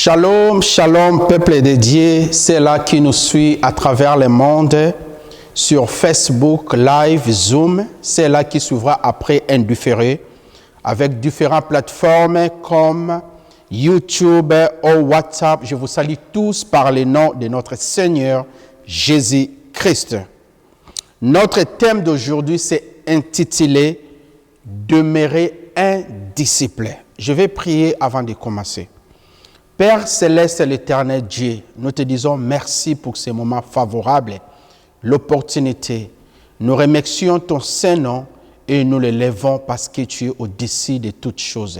Shalom, shalom, peuple de Dieu, c'est là qui nous suit à travers le monde, sur Facebook, Live, Zoom, c'est là qui suivra après indifféré, avec différentes plateformes comme YouTube ou WhatsApp. Je vous salue tous par le nom de notre Seigneur Jésus-Christ. Notre thème d'aujourd'hui, c'est intitulé « Demeurer un disciple ». Je vais prier avant de commencer. Père céleste et l'éternel Dieu, nous te disons merci pour ces moments favorables, l'opportunité. Nous remercions ton Saint-Nom et nous le levons parce que tu es au-dessus de toutes choses.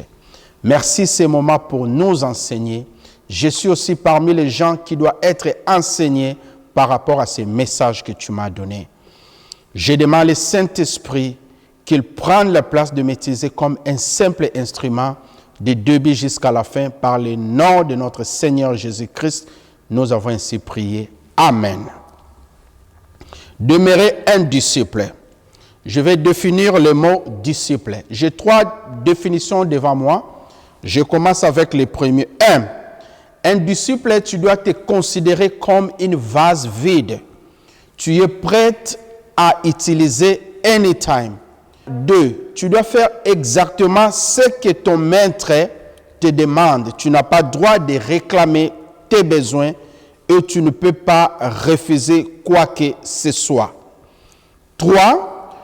Merci ces moments pour nous enseigner. Je suis aussi parmi les gens qui doivent être enseignés par rapport à ces messages que tu m'as donnés. Je demande au Saint-Esprit qu'il prenne la place de m'utiliser comme un simple instrument du début jusqu'à la fin, par le nom de notre Seigneur Jésus-Christ, nous avons ainsi prié. Amen. Demeurer un disciple. Je vais définir le mot disciple. J'ai 3 définitions devant moi. Je commence avec le premier. 1. Un disciple, tu dois te considérer comme une vase vide. Tu es prête à utiliser anytime. 2. Tu dois faire exactement ce que ton maître te demande. Tu n'as pas le droit de réclamer tes besoins et tu ne peux pas refuser quoi que ce soit. 3.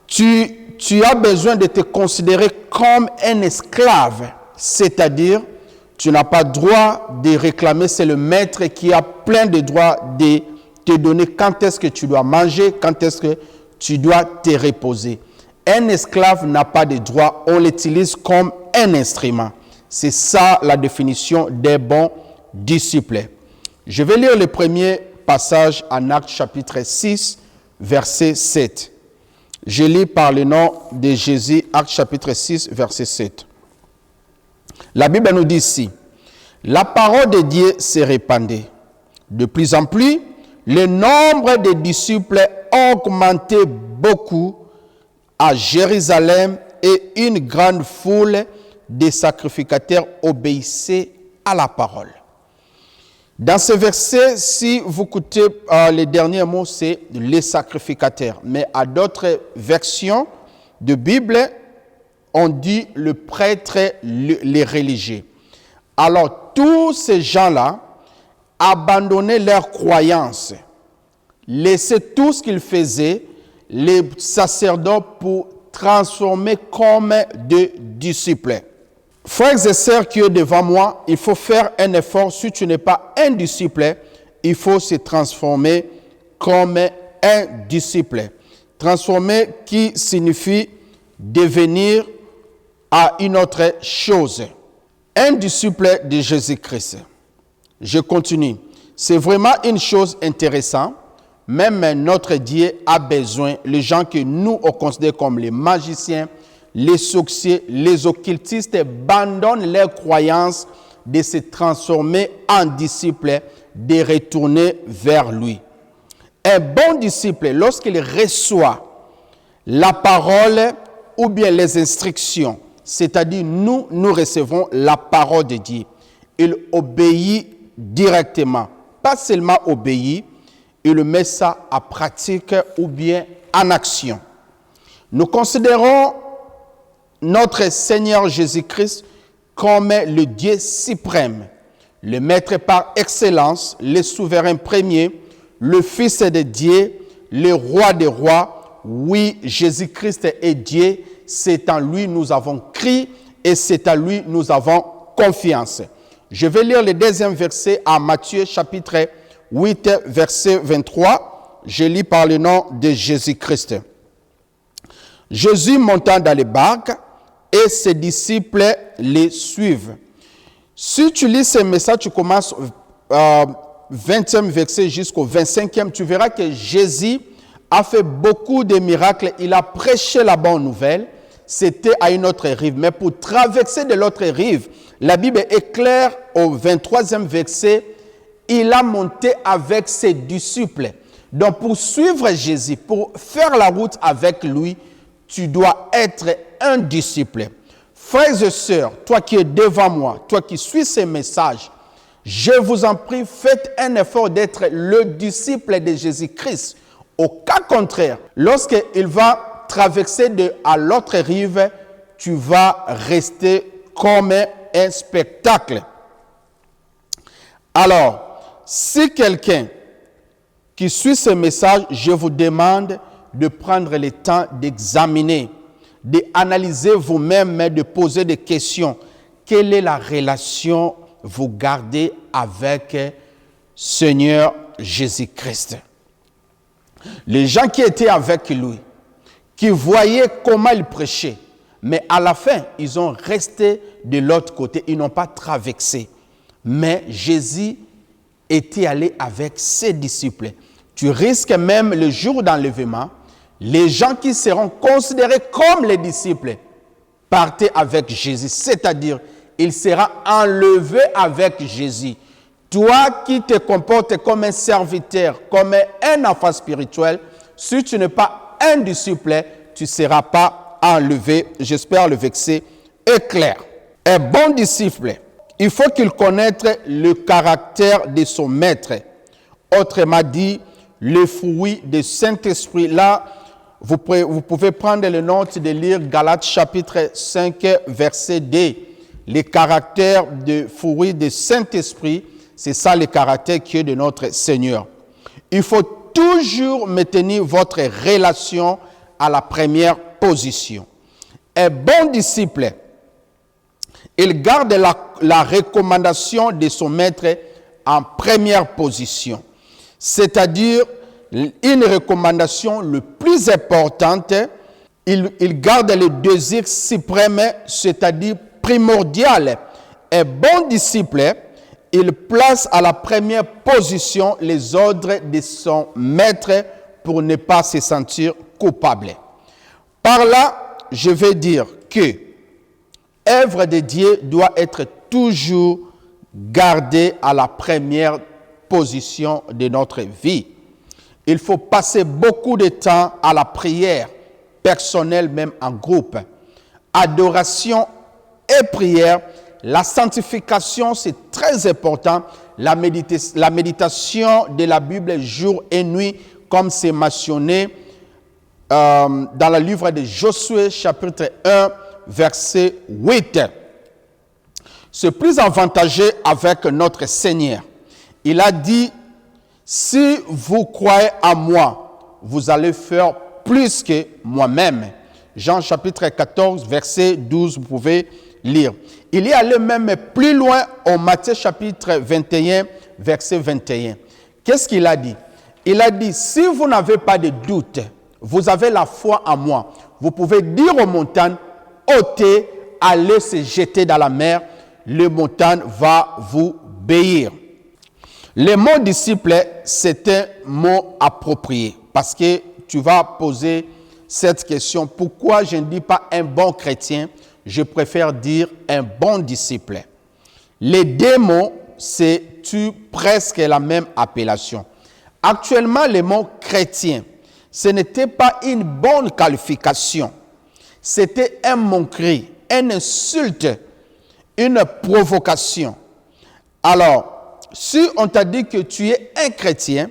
Tu as besoin de te considérer comme un esclave, c'est-à-dire tu n'as pas le droit de réclamer, c'est le maître qui a plein de droits de te donner quand est-ce que tu dois manger, quand est-ce que tu dois te reposer. Un esclave n'a pas de droit, on l'utilise comme un instrument. C'est ça la définition des bons disciples. Je vais lire le premier passage en Actes chapitre 6, verset 7. Je lis par le nom de Jésus, Actes chapitre 6, verset 7. La Bible nous dit ici, « La parole de Dieu s'est répandue. De plus en plus, le nombre de disciples a augmenté beaucoup à Jérusalem et une grande foule de sacrificateurs obéissaient à la parole. » Dans ce verset, si vous écoutez les derniers mots, c'est les sacrificateurs. Mais à d'autres versions de Bible, on dit le prêtre, les religieux. Alors, tous ces gens-là abandonnaient leurs croyances, laissaient tout ce qu'ils faisaient, les sacerdotes pour transformer comme des disciples. Frères et sœurs qui sont devant moi, il faut faire un effort. Si tu n'es pas un disciple, il faut se transformer comme un disciple. Transformer qui signifie devenir à une autre chose. Un disciple de Jésus-Christ. Je continue. C'est vraiment une chose intéressante. Même notre Dieu a besoin, les gens que nous on considère comme les magiciens, les sorciers, les occultistes abandonnent leurs croyances de se transformer en disciples, de retourner vers lui. Un bon disciple, lorsqu'il reçoit la parole ou bien les instructions, c'est-à-dire nous recevons la parole de Dieu, il obéit directement, pas seulement obéit, il met ça en pratique ou bien en action. Nous considérons notre Seigneur Jésus-Christ comme le Dieu suprême, le Maître par excellence, le souverain premier, le Fils de Dieu, le Roi des rois. Oui, Jésus-Christ est Dieu, c'est en lui nous avons cru et c'est en lui nous avons confiance. Je vais lire le deuxième verset à Matthieu chapitre 8, verset 23, je lis par le nom de Jésus-Christ. Jésus montant dans les barques et ses disciples les suivent. Si tu lis ce message, tu commences 20e verset jusqu'au 25e, tu verras que Jésus a fait beaucoup de miracles. Il a prêché la bonne nouvelle. C'était à une autre rive. Mais pour traverser de l'autre rive, la Bible est claire au 23e verset, il a monté avec ses disciples. Donc, pour suivre Jésus, pour faire la route avec lui, tu dois être un disciple. Frères et sœurs, toi qui es devant moi, toi qui suis ces messages, Je vous en prie, faites un effort d'être le disciple de Jésus-Christ. Au cas contraire, lorsqu'il va traverser à l'autre rive, tu vas rester comme un spectacle. Alors, si quelqu'un qui suit ce message, je vous demande de prendre le temps d'examiner, d'analyser vous-même, de poser des questions. Quelle est la relation que vous gardez avec Seigneur Jésus-Christ? Les gens qui étaient avec lui, qui voyaient comment il prêchait, mais à la fin, ils ont resté de l'autre côté, ils n'ont pas traversé. Mais Jésus était allé avec ses disciples. Tu risques même le jour d'enlèvement, les gens qui seront considérés comme les disciples partaient avec Jésus, c'est-à-dire il sera enlevé avec Jésus. Toi qui te comportes comme un serviteur, comme un enfant spirituel, si tu n'es pas un disciple, tu ne seras pas enlevé. J'espère le verset est clair. Un bon disciple, il faut qu'il connaisse le caractère de son maître. Autrement dit, le fruit du Saint-Esprit. Là, vous pouvez prendre le note de lire Galates chapitre 5, verset 2. Les caractères de fruit du Saint-Esprit, c'est ça le caractère qui est de notre Seigneur. Il faut toujours maintenir votre relation à la première position. Un bon disciple, il garde la recommandation de son maître en première position. C'est-à-dire, une recommandation le plus importante, il garde le désir suprême, c'est-à-dire primordial. Un bon disciple, il place à la première position les ordres de son maître pour ne pas se sentir coupable. Par là, je veux dire que l'œuvre de Dieu doit être toujours gardée à la première position de notre vie. Il faut passer beaucoup de temps à la prière, personnelle même en groupe. Adoration et prière, la sanctification c'est très important. La méditation de la Bible jour et nuit, comme c'est mentionné dans le livre de Josué, chapitre 1, verset 8. C'est plus avantageux avec notre Seigneur. Il a dit, si vous croyez à moi, vous allez faire plus que moi-même. Jean chapitre 14, verset 12, vous pouvez lire. Il est allé même plus loin au Matthieu chapitre 21, verset 21. Qu'est-ce qu'il a dit? Il a dit, si vous n'avez pas de doute, vous avez la foi en moi, vous pouvez dire aux montagnes, ôtez, allez se jeter dans la mer, le montagne va vous obéir. Le mot disciple, c'est un mot approprié parce que tu vas poser cette question. Pourquoi je ne dis pas un bon chrétien? Je préfère dire un bon disciple. Les deux mots, c'est presque la même appellation. Actuellement, le mot chrétien, ce n'était pas une bonne qualification. C'était un moquerie, une insulte, une provocation. Alors, si on t'a dit que tu es un chrétien,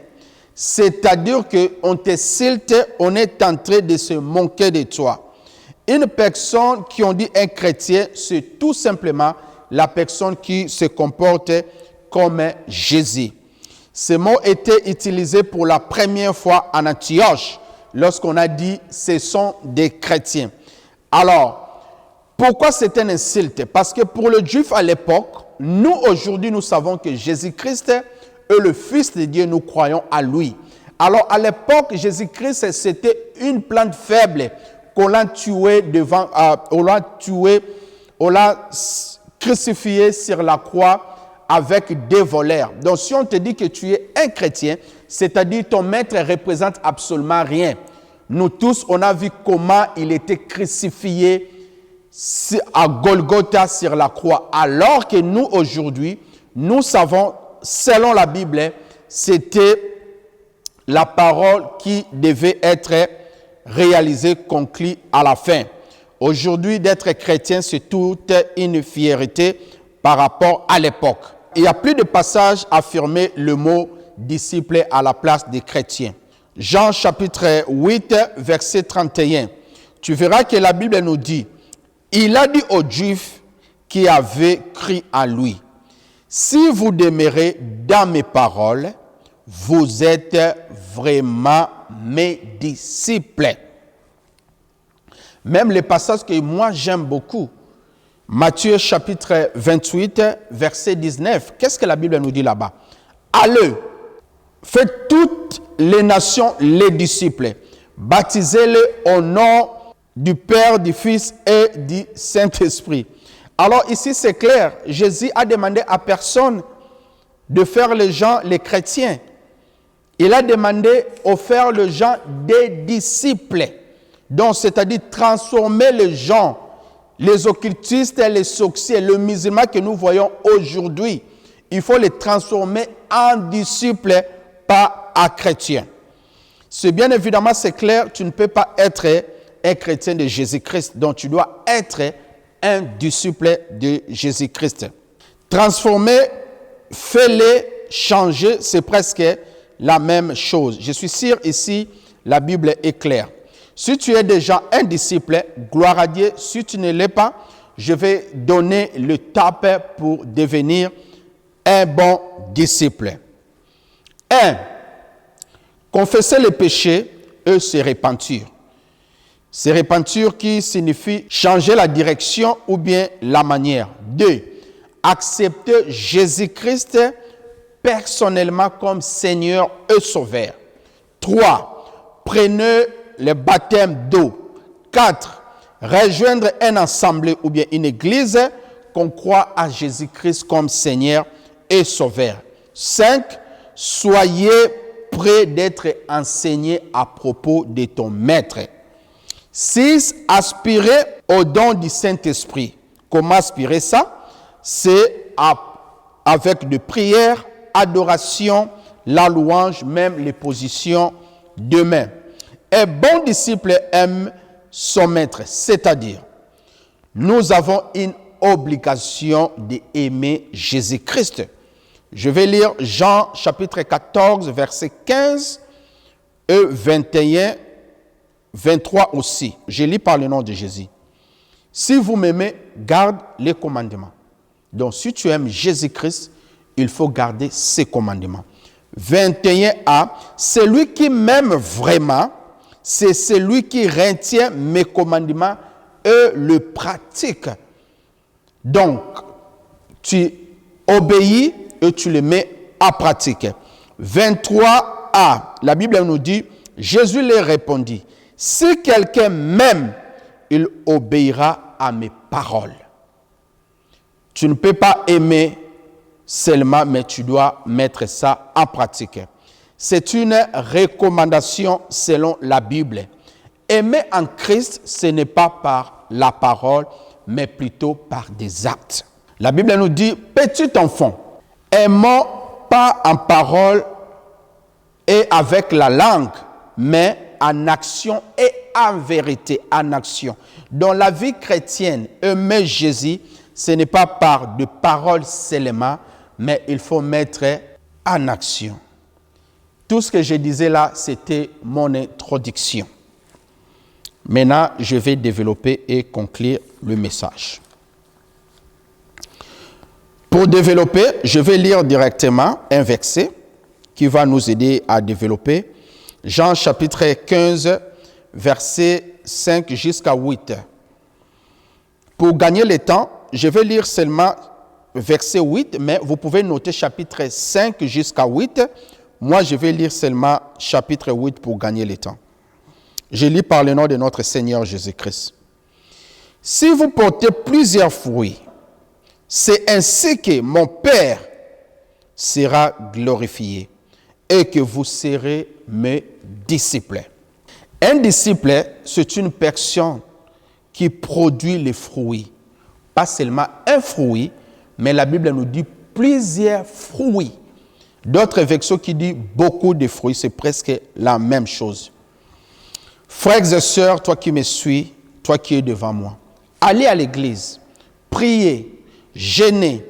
c'est-à-dire qu'on t'insulte, on est en train de se moquer de toi. Une personne qui on dit un chrétien, c'est tout simplement la personne qui se comporte comme Jésus. Ce mot était utilisé pour la première fois en Antioche, lorsqu'on a dit ce sont des chrétiens. Alors, pourquoi c'est un insulte? Parce que pour le juif à l'époque, nous aujourd'hui nous savons que Jésus-Christ est le Fils de Dieu, nous croyons à lui. Alors à l'époque, Jésus-Christ c'était une plante faible qu'on l'a tué on l'a crucifié sur la croix avec des voleurs. Donc si on te dit que tu es un chrétien, c'est-à-dire ton maître représente absolument rien. Nous tous, on a vu comment il était crucifié à Golgotha sur la croix. Alors que nous, aujourd'hui, nous savons, selon la Bible, c'était la parole qui devait être réalisée, conclue à la fin. Aujourd'hui, d'être chrétien, c'est toute une fierté par rapport à l'époque. il y a plus de passages affirmer le mot disciple à la place des chrétiens. Jean chapitre 8, verset 31. Tu verras que la Bible nous dit, il a dit aux Juifs qui avaient cru en lui, si vous demeurez dans mes paroles, vous êtes vraiment mes disciples. Même les passages que moi j'aime beaucoup, Matthieu chapitre 28, verset 19. Qu'est-ce que la Bible nous dit là-bas? Allez, faites toutes les nations les disciples. Baptisez-les au nom du Père, du Fils et du Saint-Esprit. Alors ici c'est clair, Jésus a demandé à personne de faire les gens les chrétiens. Il a demandé de faire les gens des disciples. Donc c'est-à-dire transformer les gens, les occultistes, les sorciers, le musulman que nous voyons aujourd'hui. Il faut les transformer en disciples, pas en chrétiens. C'est bien évidemment, c'est clair, tu ne peux pas être un chrétien de Jésus-Christ. Donc tu dois être un disciple de Jésus-Christ. Transformer, fais-les changer, c'est presque la même chose. Je suis sûr ici, la Bible est claire. Si tu es déjà un disciple, gloire à Dieu. Si tu ne l'es pas, je vais donner le tape pour devenir un bon disciple. 1. Confesser les péchés et se repentir. Se repentir qui signifie changer la direction ou bien la manière. 2. Accepter Jésus-Christ personnellement comme Seigneur et Sauveur. 3. Prenez le baptême d'eau. 4. Rejoindre un assemblée ou bien une église qu'on croit à Jésus-Christ comme Seigneur et Sauveur. 5. Soyez prêts d'être enseigné à propos de ton maître. 6. Aspirer au don du Saint-Esprit. Comment aspirer ça? C'est avec de prières, adoration, la louange, même les positions de main. Un bon disciple aime son maître, c'est-à-dire, nous avons une obligation d'aimer Jésus-Christ. Je vais lire Jean chapitre 14, verset 15 et 21, 23 aussi. Je lis par le nom de Jésus. Si vous m'aimez, garde les commandements. Donc, si tu aimes Jésus-Christ, il faut garder ses commandements. 21a, celui qui m'aime vraiment, c'est celui qui retient mes commandements et le pratique. Donc, tu obéis et tu le mets à pratique. 23a, la Bible nous dit, Jésus leur répondit, si quelqu'un m'aime, il obéira à mes paroles. Tu ne peux pas aimer seulement, mais tu dois mettre ça en pratique. C'est une recommandation selon la Bible. Aimer en Christ, ce n'est pas par la parole, mais plutôt par des actes. La Bible nous dit, petit enfant, aimons pas en parole et avec la langue, mais en action et en vérité, en action. Dans la vie chrétienne, aimer Jésus, ce n'est pas par de paroles seulement, mais il faut mettre en action. Tout ce que je disais là, c'était mon introduction. Maintenant, je vais développer et conclure le message. Pour développer, je vais lire directement un verset qui va nous aider à développer. Jean chapitre 15, verset 5 jusqu'à 8. Pour gagner le temps, je vais lire seulement verset 8, mais vous pouvez noter chapitre 5 jusqu'à 8. Moi, je vais lire seulement chapitre 8 pour gagner le temps. Je lis par le nom de notre Seigneur Jésus-Christ. Si vous portez plusieurs fruits, c'est ainsi que mon Père sera glorifié et que vous serez mes disciples. Un disciple, c'est une personne qui produit les fruits. Pas seulement un fruit, mais la Bible nous dit plusieurs fruits. D'autres versions qui disent beaucoup de fruits, c'est presque la même chose. Frères et sœurs, toi qui me suis, toi qui es devant moi, allez à l'église, priez, jeûnez,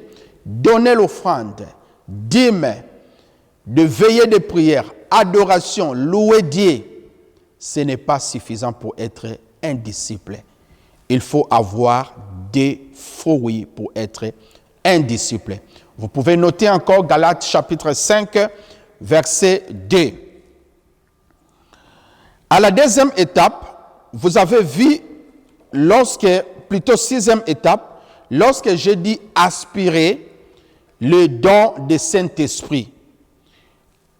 donner l'offrande, dîme, de veiller de prière, adoration, louer Dieu, ce n'est pas suffisant pour être un disciple. Il faut avoir des fruits pour être un disciple. Vous pouvez noter encore Galates chapitre 5, verset 2. À la deuxième étape, vous avez vu, plutôt sixième étape, lorsque j'ai dit aspirer le don du Saint-Esprit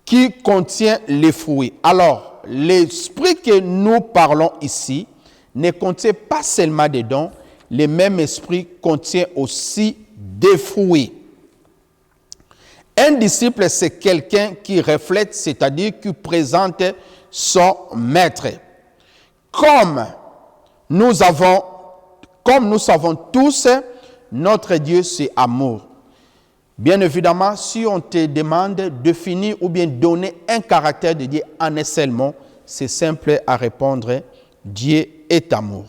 qui contient les fruits. Alors, l'esprit que nous parlons ici ne contient pas seulement des dons, le même esprit contient aussi des fruits. Un disciple, c'est quelqu'un qui reflète, c'est-à-dire qui présente son maître. Comme nous savons tous, notre Dieu, c'est amour. Bien évidemment, si on te demande de définir ou bien donner un caractère de Dieu en un seul mot, c'est simple à répondre, Dieu est amour.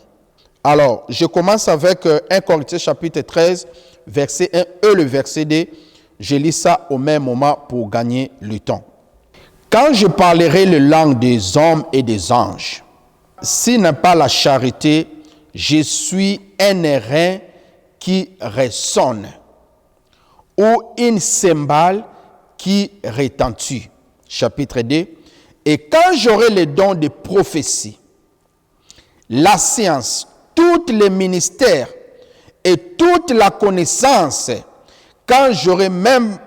Alors, je commence avec 1 Corinthiens chapitre 13, verset 1 et le verset 2. Je lis ça au même moment pour gagner le temps. Quand je parlerai la langue des hommes et des anges, s'il n'est pas la charité, je suis un airain qui résonne ou une cymbale qui retentit. Chapitre 2. Et quand j'aurai le don de prophétie, la science, tous les ministères et toute la connaissance, quand j'aurai même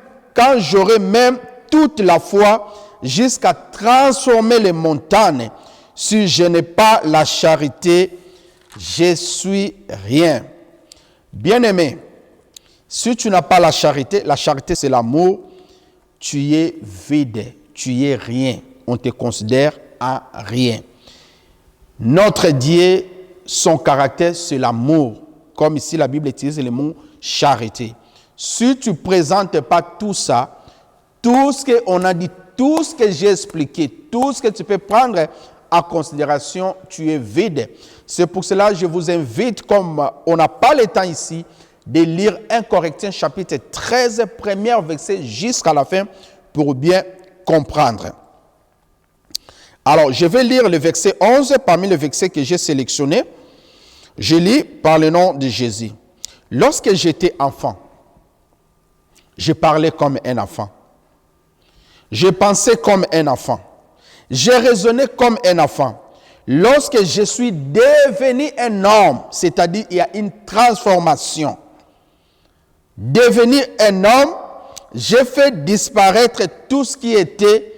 toute la foi jusqu'à transformer les montagnes, si je n'ai pas la charité, je suis rien. Bien-aimé, si tu n'as pas la charité c'est l'amour, tu es vide, tu es rien. On te considère à rien. Notre Dieu, son caractère, c'est l'amour. Comme ici, la Bible utilise le mot charité. Si tu ne présentes pas tout ça, tout ce qu'on a dit, tout ce que j'ai expliqué, tout ce que tu peux prendre en considération, tu es vide. C'est pour cela que je vous invite, comme on n'a pas le temps ici, de lire 1 Corinthiens chapitre 13, premier verset jusqu'à la fin pour bien comprendre. Alors, je vais lire le verset 11 parmi les versets que j'ai sélectionnés. Je lis par le nom de Jésus. Lorsque j'étais enfant, je parlais comme un enfant. Je pensais comme un enfant. J'ai raisonné comme un enfant. Lorsque je suis devenu un homme, c'est-à-dire il y a une transformation. Devenir un homme, j'ai fait disparaître tout ce qui était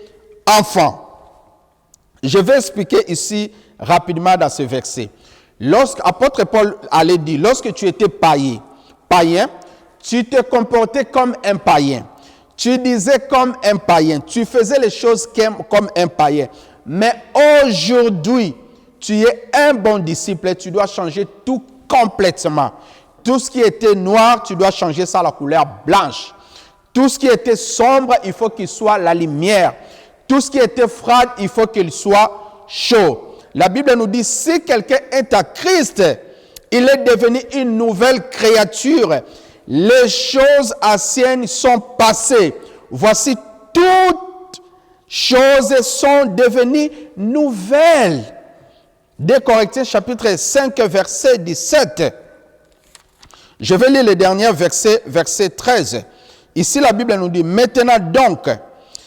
enfant. Je vais expliquer ici rapidement dans ce verset. L'apôtre Paul allait dire, lorsque tu étais païen, tu te comportais comme un païen. Tu disais comme un païen. Tu faisais les choses comme un païen. Mais aujourd'hui, tu es un bon disciple. Tu dois changer tout complètement. Tout ce qui était noir, tu dois changer ça à la couleur blanche. Tout ce qui était sombre, il faut qu'il soit la lumière. Tout ce qui était froid, il faut qu'il soit chaud. La Bible nous dit, si quelqu'un est à Christ, il est devenu une nouvelle créature. Les choses anciennes sont passées. Voici, toutes choses sont devenues nouvelles. 2 Corinthiens chapitre 5, verset 17. Je vais lire le dernier verset, verset 13. Ici, la Bible nous dit, maintenant donc,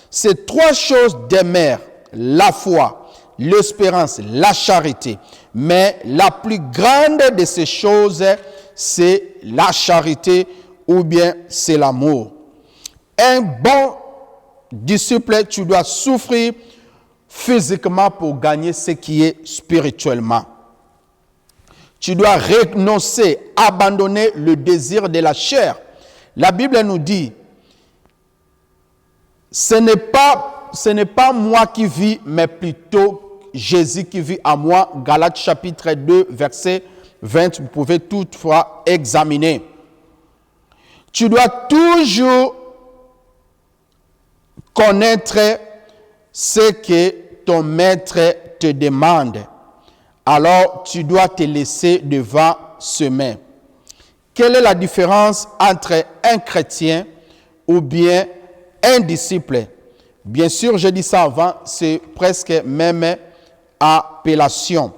ces trois choses demeurent, la foi, l'espérance, la charité. Mais la plus grande de ces choses, c'est la charité ou bien c'est l'amour. Un bon disciple, tu dois souffrir physiquement pour gagner ce qui est spirituellement. Tu dois renoncer, abandonner le désir de la chair. La Bible nous dit, ce n'est pas moi qui vis, mais plutôt Jésus qui vit en moi. Galates chapitre 2, verset 20, vous pouvez toutefois examiner. Tu dois toujours connaître ce que ton maître te demande. Alors, tu dois te laisser devant ses mains. quelle est la différence entre un chrétien ou bien un disciple? Bien sûr, j'ai dit ça avant, c'est presque même appellation.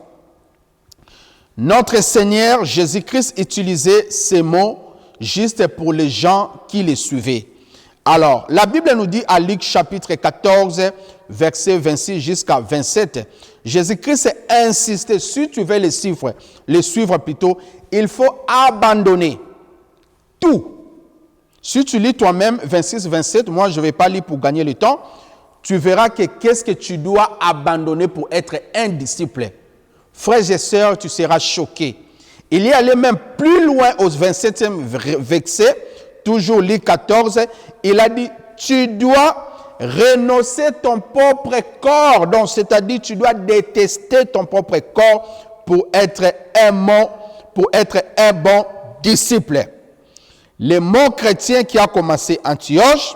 Notre Seigneur Jésus-Christ utilisait ces mots juste pour les gens qui les suivaient. Alors, la Bible nous dit à Luc chapitre 14, verset 26 jusqu'à 27, Jésus-Christ a insisté, si tu veux les suivre plutôt, il faut abandonner tout. Si tu lis toi-même 26-27, moi je ne vais pas lire pour gagner le temps, tu verras que qu'est-ce que tu dois abandonner pour être un disciple. Frères et sœurs, tu seras choqué. Il y allait même plus loin au 27e verset, toujours Luc 14, il a dit, tu dois renoncer ton propre corps. Donc, c'est-à-dire, tu dois détester ton propre corps pour être un bon disciple. Le mot chrétien qui a commencé Antioche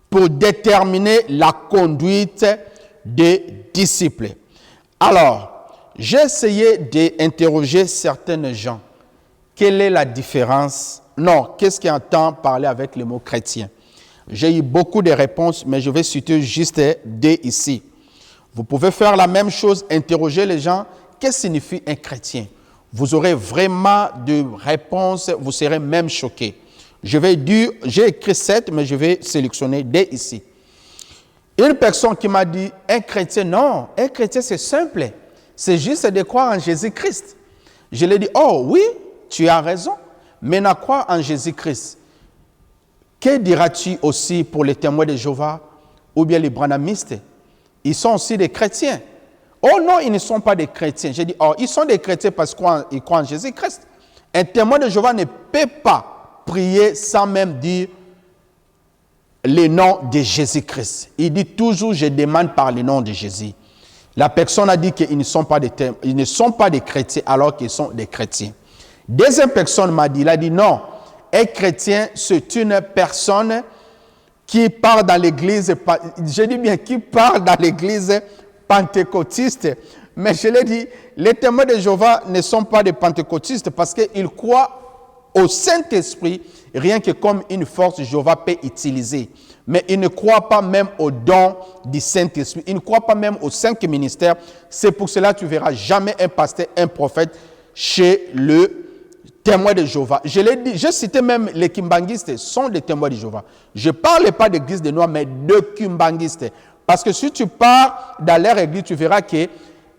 pour déterminer la conduite des disciples. Alors, j'ai essayé d'interroger certains gens. Quelle est la différence? Non, qu'est-ce qui entend parler avec le mot chrétien? J'ai eu beaucoup de réponses, mais je vais citer juste deux ici. Vous pouvez faire la même chose, interroger les gens. Qu'est-ce que signifie un chrétien? Vous aurez vraiment de réponses, vous serez même choqués. J'ai écrit 7, mais je vais sélectionner deux ici. Une personne qui m'a dit, un chrétien, non, un chrétien c'est simple. C'est juste de croire en Jésus-Christ. Je lui ai dit, oh oui, tu as raison, mais n'a croire en Jésus-Christ. Que diras-tu aussi pour les témoins de Jéhovah ou bien les branhamistes? Ils sont aussi des chrétiens. Oh non, ils ne sont pas des chrétiens. J'ai dit, oh, ils sont des chrétiens parce qu'ils croient en Jésus-Christ. Un témoin de Jéhovah ne peut pas prier sans même dire le nom de Jésus-Christ. Il dit toujours, je demande par le nom de Jésus. La personne a dit qu'ils ne sont pas des chrétiens alors qu'ils sont des chrétiens. Deuxième personne m'a dit, il a dit non, un chrétien, c'est une personne qui part dans l'église, je dis bien qui part dans l'église pentecôtiste, mais je l'ai dit, les témoins de Jéhovah ne sont pas des pentecôtistes parce qu'ils croient au Saint-Esprit, rien que comme une force Jéhovah peut utiliser. Mais ils ne croient pas même au don du Saint-Esprit. Ils ne croient pas même aux 5 ministères. C'est pour cela que tu ne verras jamais un pasteur, un prophète chez le témoin de Jéhovah. Je l'ai dit, je citais même les kimbanguistes sont des témoins de Jéhovah. Je ne parle pas d'église de Noirs, mais de kimbanguistes. Parce que si tu pars dans leur église, tu verras que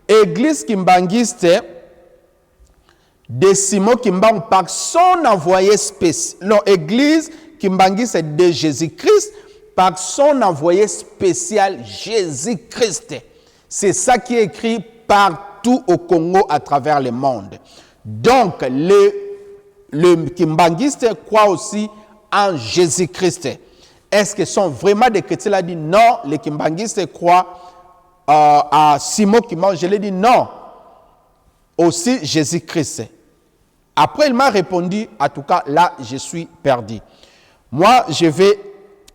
l'église kimbanguiste de Simon Kimbangu par son envoyé spécial. Non, église kimbanguiste de Jésus-Christ par son envoyé spécial Jésus-Christ. C'est ça qui est écrit partout au Congo à travers le monde. Donc, le kimbanguiste croit aussi en Jésus-Christ. Est-ce qu'ils sont vraiment des chrétiens? Il a dit non, les kimbanguistes croient à Simon Kimbangu. Je lui ai dit non, aussi Jésus-Christ. Après, il m'a répondu, en tout cas, là, je suis perdu. Moi, je vais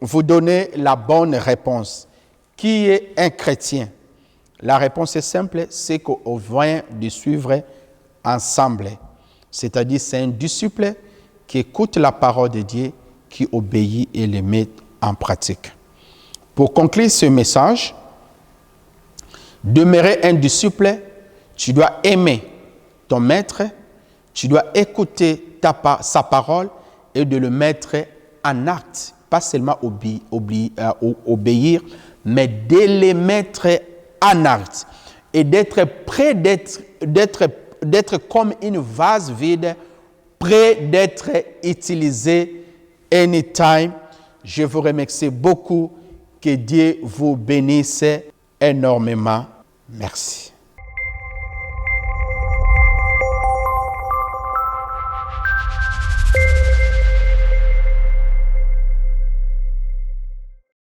vous donner la bonne réponse. Qui est un chrétien? La réponse est simple, c'est qu'on vient de suivre ensemble. C'est-à-dire, c'est un disciple qui écoute la parole de Dieu, qui obéit et le met en pratique. Pour conclure ce message, demeurer un disciple, tu dois aimer ton maître, tu dois écouter sa parole et de le mettre en acte. Pas seulement obéir, mais de les mettre en acte. Et d'être prêt d'être comme une vase vide, prêt d'être utilisé anytime. Je vous remercie beaucoup. Que Dieu vous bénisse énormément. Merci.